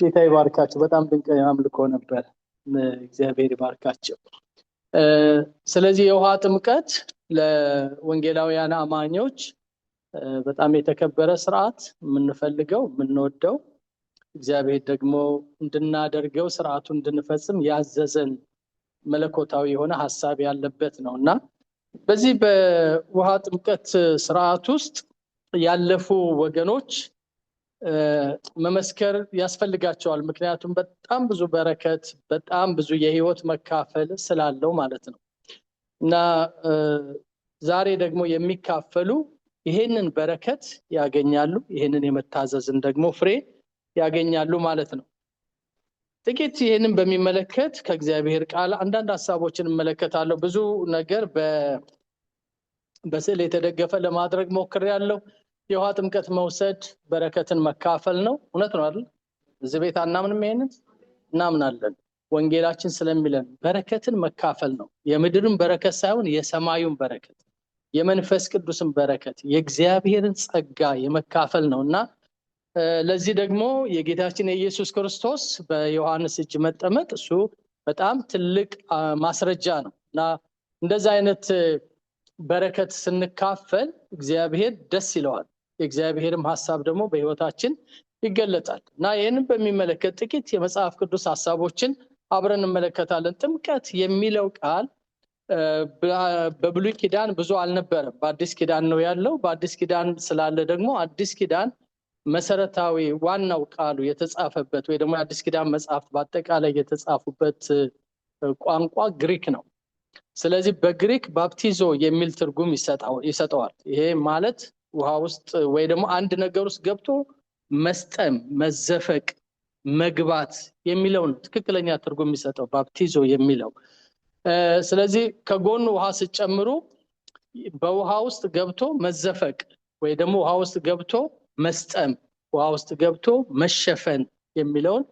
ጌታ ይባርካችሁ። በጣም ድንቅ አምልኮ ነበር። እግዚአብሔር ይባርካችሁ። ስለዚህ የውሃ ጥምቀት ለወንጌላውያን አማኞች በጣም የተከበረ ስርዓት፣ የምንፈልገው የምንወደው፣ እግዚአብሔር ደግሞ እንድናደርገው ስርዓቱን እንድንፈጽም ያዘዘን መለኮታዊ የሆነ ሐሳብ ያለበት ነውና በዚህ በውሃ ጥምቀት ስርዓት ውስጥ ያለፉ ወገኖች መመስከር ያስፈልጋቸዋል። ምክንያቱም በጣም ብዙ በረከት፣ በጣም ብዙ የህይወት መካፈል ስላለው ማለት ነው እና ዛሬ ደግሞ የሚካፈሉ ይሄንን በረከት ያገኛሉ፣ ይሄንን የመታዘዝን ደግሞ ፍሬ ያገኛሉ ማለት ነው። ጥቂት ይሄንን በሚመለከት ከእግዚአብሔር ቃል አንዳንድ ሐሳቦችን እመለከታለሁ። ብዙ ነገር በስዕል የተደገፈ ለማድረግ ሞክሬያለሁ። የውሃ ጥምቀት መውሰድ በረከትን መካፈል ነው። እውነት ነው አይደል? እዚህ ቤት አናምንም? ይሄንን እናምናለን። ወንጌላችን ስለሚለን በረከትን መካፈል ነው። የምድርን በረከት ሳይሆን የሰማዩን በረከት፣ የመንፈስ ቅዱስን በረከት፣ የእግዚአብሔርን ጸጋ የመካፈል ነውና ለዚህ ደግሞ የጌታችን የኢየሱስ ክርስቶስ በዮሐንስ እጅ መጠመቅ እሱ በጣም ትልቅ ማስረጃ ነው እና እንደዛ አይነት በረከት ስንካፈል እግዚአብሔር ደስ ይለዋል። የእግዚአብሔርም ሐሳብ ደግሞ በህይወታችን ይገለጣል እና ይህንን በሚመለከት ጥቂት የመጽሐፍ ቅዱስ ሐሳቦችን አብረን እንመለከታለን። ጥምቀት የሚለው ቃል በብሉይ ኪዳን ብዙ አልነበረም፣ በአዲስ ኪዳን ነው ያለው። በአዲስ ኪዳን ስላለ ደግሞ አዲስ ኪዳን መሰረታዊ ዋናው ቃሉ የተጻፈበት ወይ ደግሞ የአዲስ ኪዳን መጽሐፍት በአጠቃላይ የተጻፉበት ቋንቋ ግሪክ ነው። ስለዚህ በግሪክ ባፕቲዞ የሚል ትርጉም ይሰጠዋል። ይሄ ማለት ውሃ ውስጥ ወይ ደግሞ አንድ ነገር ውስጥ ገብቶ መስጠም፣ መዘፈቅ፣ መግባት የሚለውን ትክክለኛ ትርጉም የሚሰጠው ባፕቲዞ የሚለው። ስለዚህ ከጎኑ ውሃ ሲጨምሩ በውሃ ውስጥ ገብቶ መዘፈቅ ወይ ደግሞ ውሃ ውስጥ ገብቶ መስጠም፣ ውሃ ውስጥ ገብቶ መሸፈን የሚለውን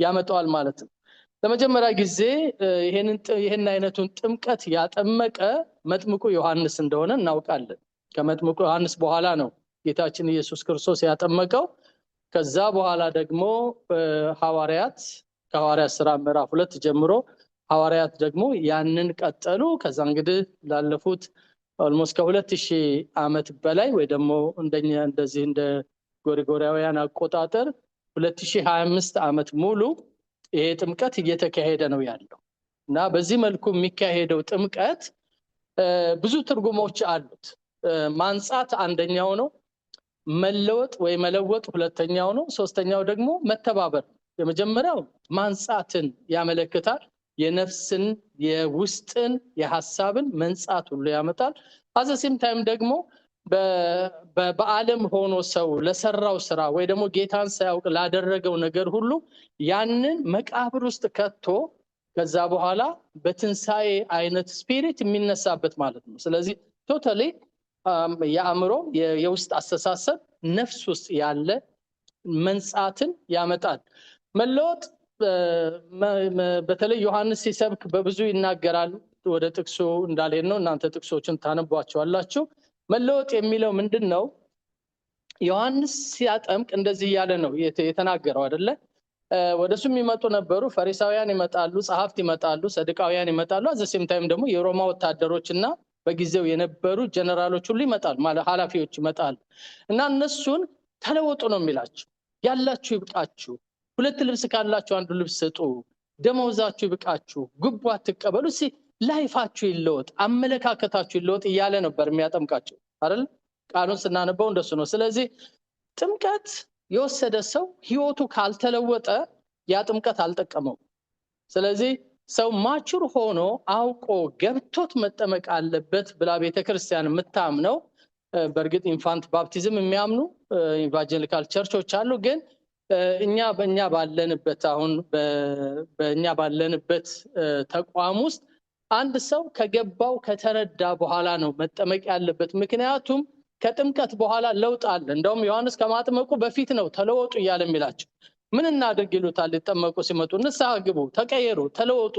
ያመጣዋል ማለት ነው። ለመጀመሪያ ጊዜ ይሄን አይነቱን ጥምቀት ያጠመቀ መጥምቁ ዮሐንስ እንደሆነ እናውቃለን። ከመጥምቁ ዮሐንስ በኋላ ነው ጌታችን ኢየሱስ ክርስቶስ ያጠመቀው። ከዛ በኋላ ደግሞ ሐዋርያት ከሐዋርያት ሥራ ምዕራፍ 2 ጀምሮ ሐዋርያት ደግሞ ያንን ቀጠሉ። ከዛ እንግዲህ ላለፉት ኦልሞስት ከ2000 ዓመት በላይ ወይ ደግሞ እንደዚህ እንደ ጎሪጎሪያውያን አቆጣጠር 2025 ዓመት ሙሉ ይሄ ጥምቀት እየተካሄደ ነው ያለው እና በዚህ መልኩ የሚካሄደው ጥምቀት ብዙ ትርጉሞች አሉት። ማንጻት አንደኛው ነው፣ መለወጥ ወይ መለወጥ ሁለተኛው ነው፣ ሶስተኛው ደግሞ መተባበር። የመጀመሪያው ማንጻትን ያመለክታል። የነፍስን፣ የውስጥን፣ የሐሳብን መንጻት ሁሉ ያመጣል። አዘሴም ታይም ደግሞ በዓለም ሆኖ ሰው ለሰራው ስራ ወይ ደግሞ ጌታን ሳያውቅ ላደረገው ነገር ሁሉ ያንን መቃብር ውስጥ ከቶ ከዛ በኋላ በትንሳኤ አይነት ስፒሪት የሚነሳበት ማለት ነው። ስለዚህ ቶታሊ የአእምሮ የውስጥ አስተሳሰብ ነፍስ ውስጥ ያለ መንጻትን ያመጣል። መለወጥ በተለይ ዮሐንስ ሲሰብክ በብዙ ይናገራል። ወደ ጥቅሱ እንዳልሄድ ነው፣ እናንተ ጥቅሶችን ታነቧቸዋላችሁ። መለወጥ የሚለው ምንድነው? ዮሐንስ ሲያጠምቅ እንደዚህ እያለ ነው የተናገረው አይደለ? ወደሱ የሚመጡ ነበሩ፣ ፈሪሳውያን ይመጣሉ፣ ጸሐፍት ይመጣሉ፣ ሰዱቃውያን ይመጣሉ። አዘሴም ታይም ደግሞ የሮማ ወታደሮችና በጊዜው የነበሩ ጀነራሎች ሁሉ ይመጣሉ፣ ማለት ኃላፊዎች ይመጣሉ እና እነሱን ተለወጡ ነው የሚላቸው። ያላችሁ ይብቃችሁ፣ ሁለት ልብስ ካላችሁ አንዱ ልብስ ስጡ፣ ደመወዛችሁ ይብቃችሁ፣ ጉቦ አትቀበሉ፣ ላይፋችሁ ይለወጥ፣ አመለካከታችሁ ይለወጥ እያለ ነበር የሚያጠምቃቸው አይደል? ቃሉን ስናነበው እንደሱ ነው። ስለዚህ ጥምቀት የወሰደ ሰው ህይወቱ ካልተለወጠ ያ ጥምቀት አልጠቀመው። ስለዚህ ሰው ማቹር ሆኖ አውቆ ገብቶት መጠመቅ አለበት ብላ ቤተክርስቲያን የምታምነው። በእርግጥ ኢንፋንት ባፕቲዝም የሚያምኑ ኢቫንጀሊካል ቸርቾች አሉ። ግን በእኛ ባለንበት አሁን በእኛ ባለንበት ተቋም ውስጥ አንድ ሰው ከገባው ከተረዳ በኋላ ነው መጠመቅ ያለበት። ምክንያቱም ከጥምቀት በኋላ ለውጥ አለ። እንደውም ዮሐንስ ከማጥመቁ በፊት ነው ተለወጡ እያለ የሚላቸው። ምን እናድርግ ይሉታል ሊጠመቁ ሲመጡ? ንስሐ ግቡ፣ ተቀየሩ፣ ተለወጡ፣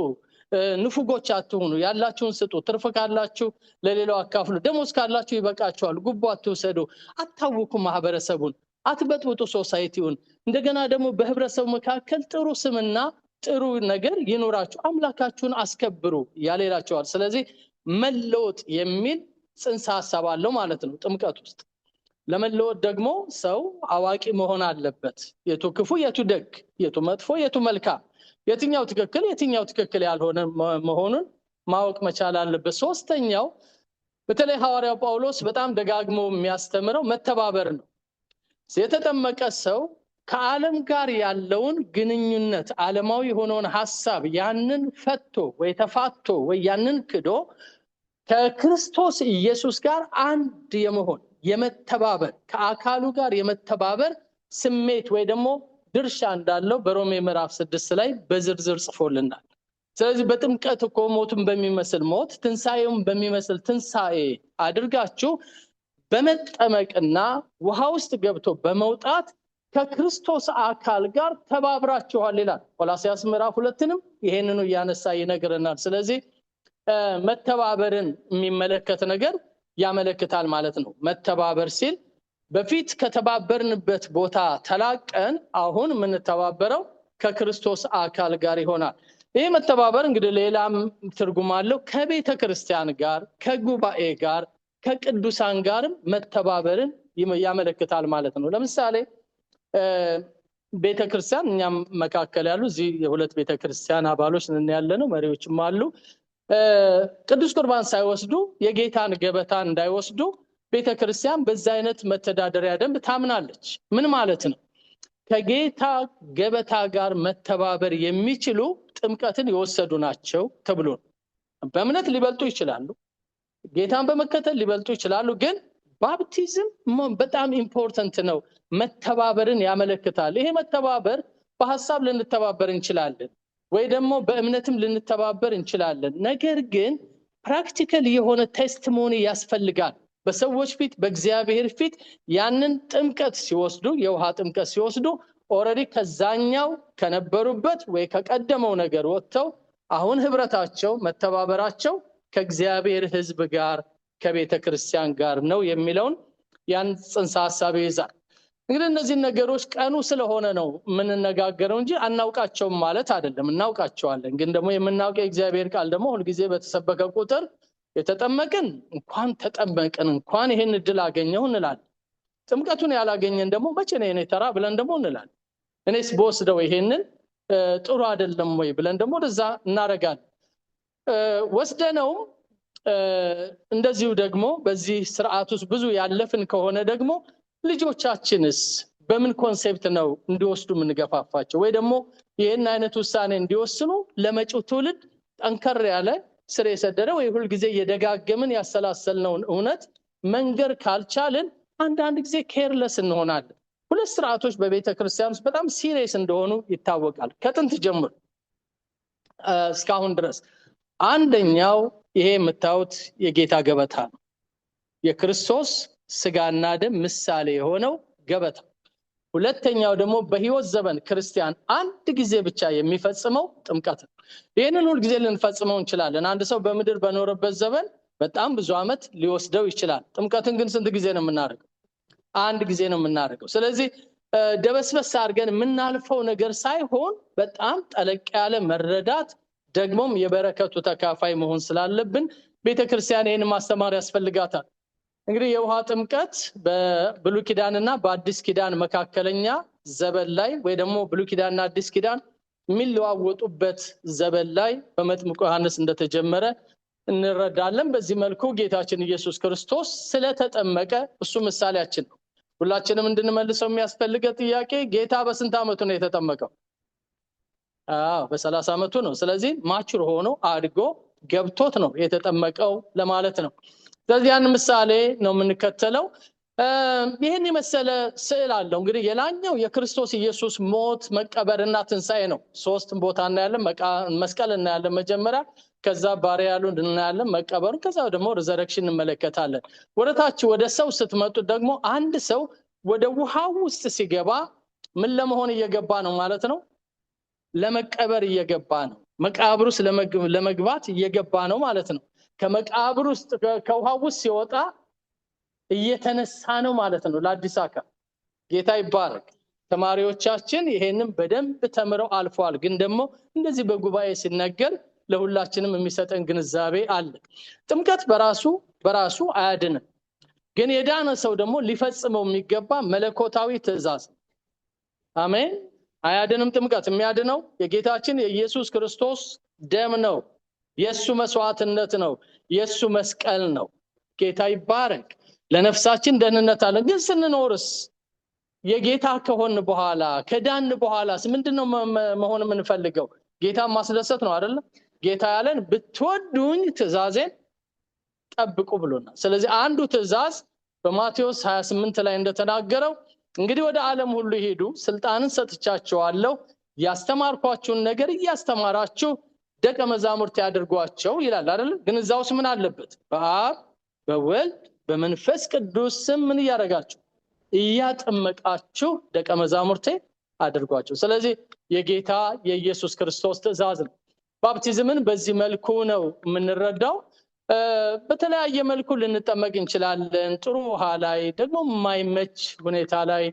ንፉጎች አትሁኑ፣ ያላችሁን ስጡ፣ ትርፍ ካላችሁ ለሌላው አካፍሉ፣ ደሞዝ ካላችሁ ይበቃችኋል፣ ጉቦ አትውሰዱ፣ አታውኩ ማህበረሰቡን፣ አትበጥብጡ ሶሳይቲውን። እንደገና ደግሞ በህብረተሰቡ መካከል ጥሩ ስምና ጥሩ ነገር ይኖራችሁ፣ አምላካችሁን አስከብሩ ያሌላቸዋል። ስለዚህ መለወጥ የሚል ጽንሰ ሐሳብ አለው ማለት ነው ጥምቀት ውስጥ። ለመለወጥ ደግሞ ሰው አዋቂ መሆን አለበት። የቱ ክፉ የቱ ደግ፣ የቱ መጥፎ የቱ መልካም፣ የትኛው ትክክል ያልሆነ መሆኑን ማወቅ መቻል አለበት። ሶስተኛው በተለይ ሐዋርያው ጳውሎስ በጣም ደጋግሞ የሚያስተምረው መተባበር ነው። የተጠመቀ ሰው ከዓለም ጋር ያለውን ግንኙነት ዓለማዊ የሆነውን ሐሳብ ያንን ፈቶ ወይ ተፋቶ ወይ ያንን ክዶ ከክርስቶስ ኢየሱስ ጋር አንድ የመሆን የመተባበር ከአካሉ ጋር የመተባበር ስሜት ወይ ደግሞ ድርሻ እንዳለው በሮሜ ምዕራፍ 6 ላይ በዝርዝር ጽፎልናል። ስለዚህ በጥምቀት እኮ ሞቱን በሚመስል ሞት ትንሣኤውን በሚመስል ትንሣኤ አድርጋችሁ በመጠመቅና ውሃ ውስጥ ገብቶ በመውጣት ከክርስቶስ አካል ጋር ተባብራችኋል ይላል። ቆላስይስ ምዕራፍ 2ንም ይሄንኑ ያነሳ ይነግረናል። ስለዚህ መተባበርን የሚመለከት ነገር ያመለክታል ማለት ነው። መተባበር ሲል በፊት ከተባበርንበት ቦታ ተላቀን አሁን የምንተባበረው ከክርስቶስ አካል ጋር ይሆናል። ይህ መተባበር እንግዲህ ሌላም ትርጉም አለው። ከቤተ ክርስቲያን ጋር፣ ከጉባኤ ጋር፣ ከቅዱሳን ጋርም መተባበርን ያመለክታል ማለት ነው። ለምሳሌ ቤተክርስቲያን እኛም መካከል ያሉ እዚህ የሁለት ቤተክርስቲያን አባሎች ነን ያለነው፣ መሪዎችም አሉ። ቅዱስ ቁርባን ሳይወስዱ የጌታን ገበታ እንዳይወስዱ ቤተክርስቲያን በዛ አይነት መተዳደሪያ ደንብ ታምናለች። ምን ማለት ነው? ከጌታ ገበታ ጋር መተባበር የሚችሉ ጥምቀትን የወሰዱ ናቸው ተብሎ ነው። በእምነት ሊበልጡ ይችላሉ፣ ጌታን በመከተል ሊበልጡ ይችላሉ። ግን ባፕቲዝም በጣም ኢምፖርታንት ነው። መተባበርን ያመለክታል። ይሄ መተባበር በሐሳብ ልንተባበር እንችላለን ወይ ደግሞ በእምነትም ልንተባበር እንችላለን። ነገር ግን ፕራክቲካል የሆነ ቴስቲሞኒ ያስፈልጋል። በሰዎች ፊት በእግዚአብሔር ፊት ያንን ጥምቀት ሲወስዱ፣ የውሃ ጥምቀት ሲወስዱ ኦልሬዲ ከዛኛው ከነበሩበት ወይ ከቀደመው ነገር ወጥተው አሁን ህብረታቸው መተባበራቸው ከእግዚአብሔር ሕዝብ ጋር ከቤተ ክርስቲያን ጋር ነው የሚለውን ያን ጽንሰ ሐሳብ ይይዛል። እንግዲህ እነዚህ ነገሮች ቀኑ ስለሆነ ነው የምንነጋገረው እንጂ አናውቃቸውም ማለት አይደለም። እናውቃቸዋለን። ግን ደግሞ የምናውቀው የእግዚአብሔር ቃል ደግሞ ሁልጊዜ በተሰበከ ቁጥር የተጠመቅን እንኳን ተጠመቅን እንኳን ይሄን እድል አገኘው እንላለን። ጥምቀቱን ያላገኘን ደግሞ መቼ ነው የኔ ተራ ብለን ደግሞ እንላለን። እኔስ በወስደው ይሄንን ጥሩ አይደለም ወይ ብለን ደግሞ ወደዛ እናረጋለን። ወስደነው እንደዚሁ ደግሞ በዚህ ስርዓት ውስጥ ብዙ ያለፍን ከሆነ ደግሞ ልጆቻችንስ በምን ኮንሴፕት ነው እንዲወስዱ የምንገፋፋቸው? ወይ ደግሞ ይህን አይነት ውሳኔ እንዲወስኑ ለመጪው ትውልድ ጠንከር ያለ ስር የሰደደ ወይ ሁልጊዜ እየደጋገምን ያሰላሰልነውን እውነት መንገር ካልቻልን አንዳንድ ጊዜ ኬርለስ እንሆናለን። ሁለት ስርዓቶች በቤተ ክርስቲያን ውስጥ በጣም ሲሪየስ እንደሆኑ ይታወቃል፣ ከጥንት ጀምሮ እስካሁን ድረስ። አንደኛው ይሄ የምታዩት የጌታ ገበታ ነው። የክርስቶስ ስጋና ደም ምሳሌ የሆነው ገበታ። ሁለተኛው ደግሞ በህይወት ዘመን ክርስቲያን አንድ ጊዜ ብቻ የሚፈጽመው ጥምቀት ነው። ይህንን ሁል ጊዜ ልንፈጽመው እንችላለን። አንድ ሰው በምድር በኖረበት ዘመን በጣም ብዙ ዓመት ሊወስደው ይችላል። ጥምቀትን ግን ስንት ጊዜ ነው የምናደርገው? አንድ ጊዜ ነው የምናደርገው። ስለዚህ ደበስበስ አድርገን የምናልፈው ነገር ሳይሆን በጣም ጠለቅ ያለ መረዳት ደግሞም የበረከቱ ተካፋይ መሆን ስላለብን ቤተክርስቲያን ይህን ማስተማር ያስፈልጋታል። እንግዲህ የውሃ ጥምቀት በብሉይ ኪዳንና በአዲስ ኪዳን መካከለኛ ዘመን ላይ ወይ ደግሞ ብሉይ ኪዳንና አዲስ ኪዳን የሚለዋወጡበት ዘመን ላይ በመጥምቁ ዮሐንስ እንደተጀመረ እንረዳለን። በዚህ መልኩ ጌታችን ኢየሱስ ክርስቶስ ስለተጠመቀ እሱ ምሳሌያችን ነው። ሁላችንም እንድንመልሰው የሚያስፈልገ ጥያቄ ጌታ በስንት ዓመቱ ነው የተጠመቀው? በ30 ዓመቱ ነው። ስለዚህ ማቹር ሆኖ አድጎ ገብቶት ነው የተጠመቀው ለማለት ነው። ስለዚህ ያን ምሳሌ ነው የምንከተለው። ይህን የመሰለ ስዕል አለው። እንግዲህ የላኛው የክርስቶስ ኢየሱስ ሞት መቀበርና ትንሣኤ ነው። ሶስት ቦታ እናያለን። መስቀል እናያለን መጀመሪያ፣ ከዛ ባሪያሉን እናያለን መቀበሩ፣ ከዛ ደግሞ ሪዘረክሽን እንመለከታለን። ወደታች ወደ ሰው ስትመጡ ደግሞ አንድ ሰው ወደ ውሃው ውስጥ ሲገባ ምን ለመሆን እየገባ ነው ማለት ነው? ለመቀበር እየገባ ነው። መቃብር ውስጥ ለመግባት እየገባ ነው ማለት ነው። ከመቃብር ውስጥ ከውሃው ውስጥ ሲወጣ እየተነሳ ነው ማለት ነው ለአዲስ አካል። ጌታ ይባረክ። ተማሪዎቻችን ይሄንን በደንብ ተምረው አልፈዋል። ግን ደግሞ እንደዚህ በጉባኤ ሲነገር ለሁላችንም የሚሰጠን ግንዛቤ አለ። ጥምቀት በራሱ አያድንም። ግን የዳነ ሰው ደግሞ ሊፈጽመው የሚገባ መለኮታዊ ትእዛዝ። አሜን። አያድንም። ጥምቀት የሚያድነው የጌታችን የኢየሱስ ክርስቶስ ደም ነው። የሱ መስዋዕትነት ነው። የሱ መስቀል ነው። ጌታ ይባረክ። ለነፍሳችን ደህንነት አለ። ግን ስንኖርስ የጌታ ከሆን በኋላ ከዳን በኋላስ ምንድነው መሆን የምንፈልገው? ጌታ ማስደሰት ነው አይደል? ጌታ ያለን ብትወዱኝ ትእዛዜን ጠብቁ ብሎናል። ስለዚህ አንዱ ትእዛዝ በማቴዎስ 28 ላይ እንደተናገረው እንግዲህ ወደ ዓለም ሁሉ ሄዱ፣ ስልጣንን ሰጥቻችኋለሁ፣ ያስተማርኳችሁን ነገር እያስተማራችሁ ደቀ መዛሙርት ያድርጓቸው ይላል አይደል? ግን እዛውስ ምን አለበት? በአብ በወልድ በመንፈስ ቅዱስ ስም ምን እያደረጋችሁ እያጠመቃችሁ ደቀ መዛሙርቴ አድርጓቸው። ስለዚህ የጌታ የኢየሱስ ክርስቶስ ትእዛዝ ነው። ባፕቲዝምን በዚህ መልኩ ነው የምንረዳው። በተለያየ መልኩ ልንጠመቅ እንችላለን። ጥሩ ውሃ ላይ ደግሞ የማይመች ሁኔታ ላይ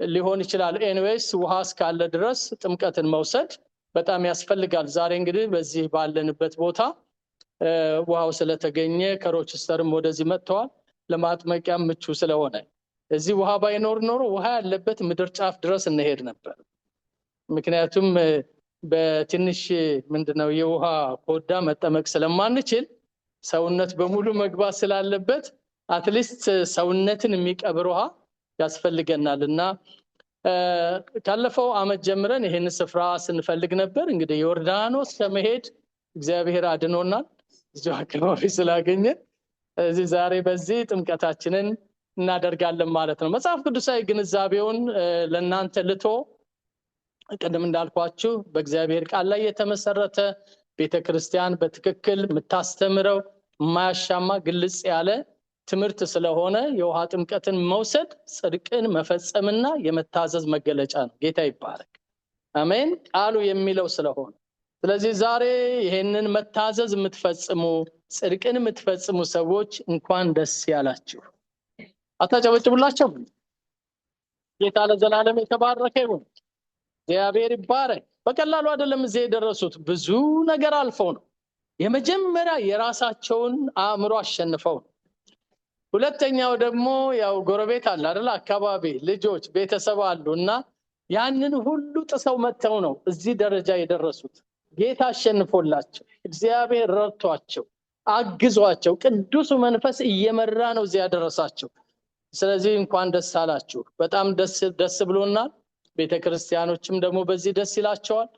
ሊሆን ይችላል። ኤኒዌይስ ውሃ እስካለ ድረስ ጥምቀትን መውሰድ በጣም ያስፈልጋል። ዛሬ እንግዲህ በዚህ ባለንበት ቦታ ውሃው ስለተገኘ ከሮችስተርም ወደዚህ መጥተዋል። ለማጥመቂያ ምቹ ስለሆነ እዚህ ውሃ ባይኖር ኖሮ ውሃ ያለበት ምድር ጫፍ ድረስ እንሄድ ነበር። ምክንያቱም በትንሽ ምንድነው የውሃ ኮዳ መጠመቅ ስለማንችል ሰውነት በሙሉ መግባት ስላለበት አትሊስት ሰውነትን የሚቀብር ውሃ ያስፈልገናልና ካለፈው አመት ጀምረን ይሄን ስፍራ ስንፈልግ ነበር። እንግዲህ ዮርዳኖስ ከመሄድ እግዚአብሔር አድኖናል። እዚሁ አካባቢ ስላገኘን እዚህ ዛሬ በዚህ ጥምቀታችንን እናደርጋለን ማለት ነው። መጽሐፍ ቅዱሳዊ ግንዛቤውን ለእናንተ ልቶ ቀደም እንዳልኳችሁ በእግዚአብሔር ቃል ላይ የተመሰረተ ቤተክርስቲያን በትክክል የምታስተምረው የማያሻማ ግልጽ ያለ ትምህርት ስለሆነ የውሃ ጥምቀትን መውሰድ ጽድቅን መፈጸምና የመታዘዝ መገለጫ ነው። ጌታ ይባረክ። አሜን። ቃሉ የሚለው ስለሆነ ስለዚህ ዛሬ ይሄንን መታዘዝ የምትፈጽሙ ጽድቅን የምትፈጽሙ ሰዎች እንኳን ደስ ያላችሁ። አታጨበጭቡላቸው። ጌታ ለዘላለም የተባረከ ይሁን። እግዚአብሔር ይባረክ። በቀላሉ አይደለም እዚህ የደረሱት፣ ብዙ ነገር አልፈው ነው። የመጀመሪያ የራሳቸውን አእምሮ አሸንፈው ነው። ሁለተኛው ደግሞ ያው ጎረቤት አለ አይደል? አካባቢ ልጆች ቤተሰብ አሉና ያንን ሁሉ ጥሰው መተው ነው እዚህ ደረጃ የደረሱት። ጌታ አሸንፎላቸው እግዚአብሔር ረድቷቸው አግዟቸው ቅዱስ መንፈስ እየመራ ነው እዚህ ያደረሳቸው። ስለዚህ እንኳን ደስ አላችሁ። በጣም ደስ ብሎናል። ቤተክርስቲያኖችም ደግሞ በዚህ ደስ ይላቸዋል።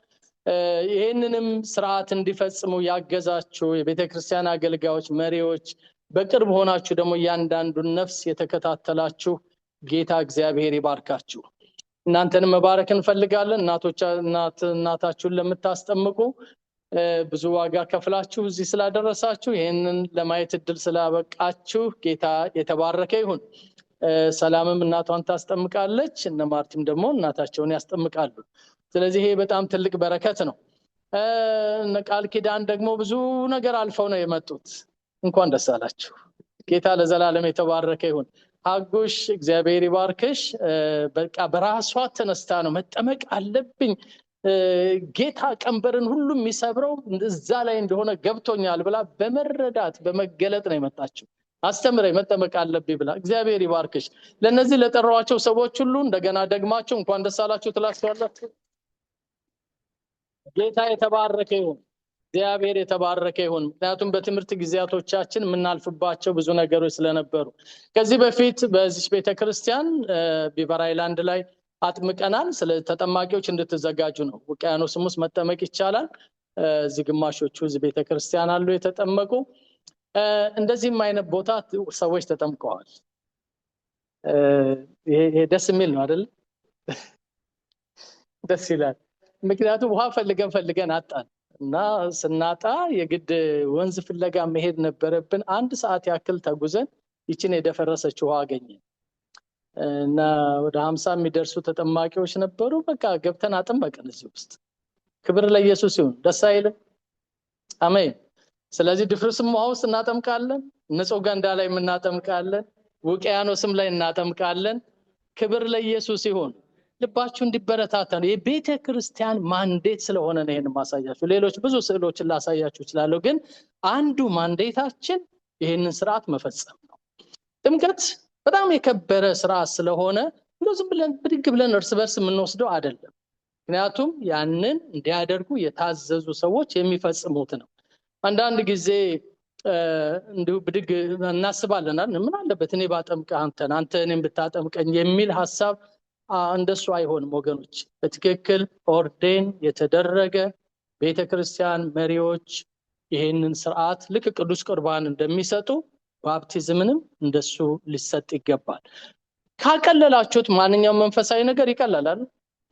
ይሄንንም ስርዓት እንዲፈጽሙ ያገዛችሁ የቤተክርስቲያን አገልጋዮች፣ መሪዎች በቅርብ ሆናችሁ ደግሞ ያንዳንዱን ነፍስ የተከታተላችሁ ጌታ እግዚአብሔር ይባርካችሁ። እናንተንም መባረክ እንፈልጋለን። እናታችሁን ለምታስጠምቁ ብዙ ዋጋ ከፍላችሁ እዚህ ስላደረሳችሁ ይሄንን ለማየት እድል ስላበቃችሁ ጌታ የተባረከ ይሁን። ሰላምም እናቷን ታስጠምቃለች፣ እነ ማርቲም ደግሞ እናታቸውን ያስጠምቃሉ። ስለዚህ ይሄ በጣም ትልቅ በረከት ነው። ቃል ኪዳን ደግሞ ብዙ ነገር አልፈው ነው የመጡት። እንኳን ደስ አላችሁ። ጌታ ለዘላለም የተባረከ ይሁን። አጉሽ እግዚአብሔር ይባርክሽ። በቃ በራሷ ተነስታ ነው መጠመቅ አለብኝ፣ ጌታ ቀንበርን ሁሉ የሚሰብረው እዛ ላይ እንደሆነ ገብቶኛል ብላ በመረዳት በመገለጥ ነው የመጣችው። አስተምረኝ መጠመቅ አለብኝ ብላ። እግዚአብሔር ይባርክሽ። ለነዚህ ለጠራዋቸው ሰዎች ሁሉ እንደገና ደግማችሁ እንኳን ደስ አላችሁ ትላችኋላችሁ። ጌታ የተባረከ ይሁን። እግዚአብሔር የተባረከ ይሁን። ምክንያቱም በትምህርት ጊዜያቶቻችን የምናልፍባቸው ብዙ ነገሮች ስለነበሩ ከዚህ በፊት በዚህ ቤተክርስቲያን ቢቨር አይላንድ ላይ አጥምቀናል። ስለ ተጠማቂዎች እንድትዘጋጁ ነው። ውቅያኖስም ውስጥ መጠመቅ ይቻላል። እዚህ ግማሾቹ እዚህ ቤተክርስቲያን አሉ የተጠመቁ። እንደዚህም አይነት ቦታ ሰዎች ተጠምቀዋል። ይሄ ደስ የሚል ነው አይደል? ደስ ይላል። ምክንያቱም ውሃ ፈልገን አጣን እና ስናጣ የግድ ወንዝ ፍለጋ መሄድ ነበረብን። 1 ሰዓት ያክል ተጉዘን ይችን የደፈረሰች ውሃ አገኘን እና ወደ 50 የሚደርሱ ተጠማቂዎች ነበሩ። በቃ ገብተን አጥምቀን እዚህ ውስጥ። ክብር ለኢየሱስ ይሁን። ደስ አይልም? አሜን። ስለዚህ ድፍርስም ውሃ ውስጥ እናጠምቃለን፣ ንጹህ ገንዳ ላይ እናጠምቃለን፣ ውቅያኖስም ላይ እናጠምቃለን። ክብር ለኢየሱስ ይሁን። ልባችሁ እንዲበረታታ ነው። የቤተ ክርስቲያን ማንዴት ስለሆነ ነው ይሄን ማሳያችሁ። ሌሎች ብዙ ስዕሎችን ላሳያችሁ እችላለሁ፣ ግን አንዱ ማንዴታችን ይሄንን ስርዓት መፈጸም ነው። ጥምቀት በጣም የከበረ ስርዓት ስለሆነ ዝም ብለን ብድግ ብለን እርስ በርስ የምንወስደው አይደለም። ምክንያቱም ያንን እንዲያደርጉ የታዘዙ ሰዎች የሚፈጽሙት ነው። አንዳንድ ጊዜ እንዲሁ ብድግ እናስባለን አይደል? ምን አለበት እኔ ባጠምቅህ አንተ እኔን ብታጠምቀኝ የሚል ሐሳብ እንደሱ አይሆንም ወገኖች። በትክክል ኦርዴን የተደረገ ቤተክርስቲያን መሪዎች ይሄንን ስርዓት ልክ ቅዱስ ቁርባን እንደሚሰጡ ባፕቲዝምንም እንደሱ ሊሰጥ ይገባል። ካቀለላችሁት ማንኛውም መንፈሳዊ ነገር ይቀላል፣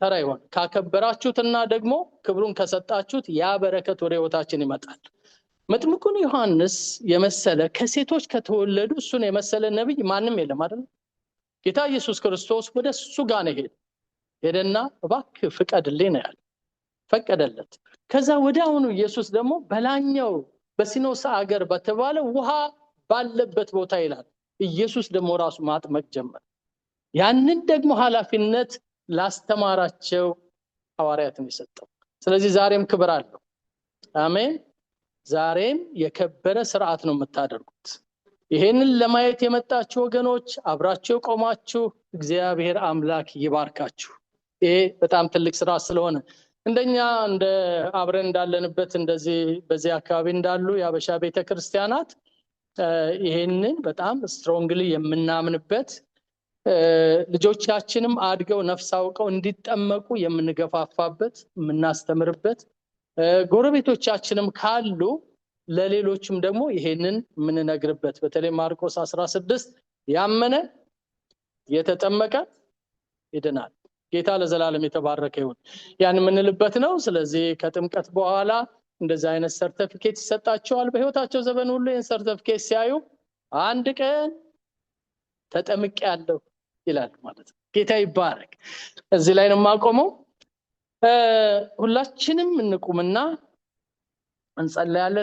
ተራ ይሆን። ካከበራችሁትና ደግሞ ክብሩን ከሰጣችሁት ያ በረከት ወደ ህይወታችን ይመጣል። መጥምቁን ዮሐንስ የመሰለ ከሴቶች ከተወለዱ እሱን የመሰለ ነብይ ማንም የለም አይደል? ጌታ ኢየሱስ ክርስቶስ ወደ እሱ ጋር ነው ሄደና እባክህ ፍቀድልኝ ነው ያለው። ፈቀደለት። ከዛ ወዲያውኑ ኢየሱስ ደግሞ በላኛው በሲኖስ ሀገር በተባለ ውሃ ባለበት ቦታ ይላል ኢየሱስ ደግሞ ራሱ ማጥመቅ ጀመረ። ያንን ደግሞ ኃላፊነት ላስተማራቸው ሐዋርያትን የሰጠው። ስለዚህ ዛሬም ክብር አለው። አሜን። ዛሬም የከበረ ስርዓት ነው የምታደርጉት። ይሄንን ለማየት የመጣችሁ ወገኖች አብራችሁ ቆማችሁ እግዚአብሔር አምላክ ይባርካችሁ። ይሄ በጣም ትልቅ ስራ ስለሆነ እንደኛ እንደ አብረን እንዳለንበት እንደዚህ በዚህ አካባቢ እንዳሉ የአበሻ ቤተክርስቲያናት ይሄንን በጣም ስትሮንግሊ የምናምንበት ልጆቻችንም አድገው ነፍስ አውቀው እንዲጠመቁ የምንገፋፋበት የምናስተምርበት ጎረቤቶቻችንም ካሉ ለሌሎችም ደግሞ ይሄንን የምንነግርበት በተለይ ማርቆስ 16 ያመነ የተጠመቀ ይድናል። ጌታ ለዘላለም የተባረከ ይሁን። ያን የምንልበት ነው። ስለዚህ ከጥምቀት በኋላ እንደዚህ አይነት ሰርቲፊኬት ይሰጣቸዋል። በህይወታቸው ዘመን ሁሉ ይህን ሰርቲፊኬት ሲያዩ አንድ ቀን ተጠምቄያለሁ ይላል ማለት ነው። ጌታ ይባረክ። እዚህ ላይ ነው የማቆመው። ሁላችንም እንቁምና እንጸልያለን።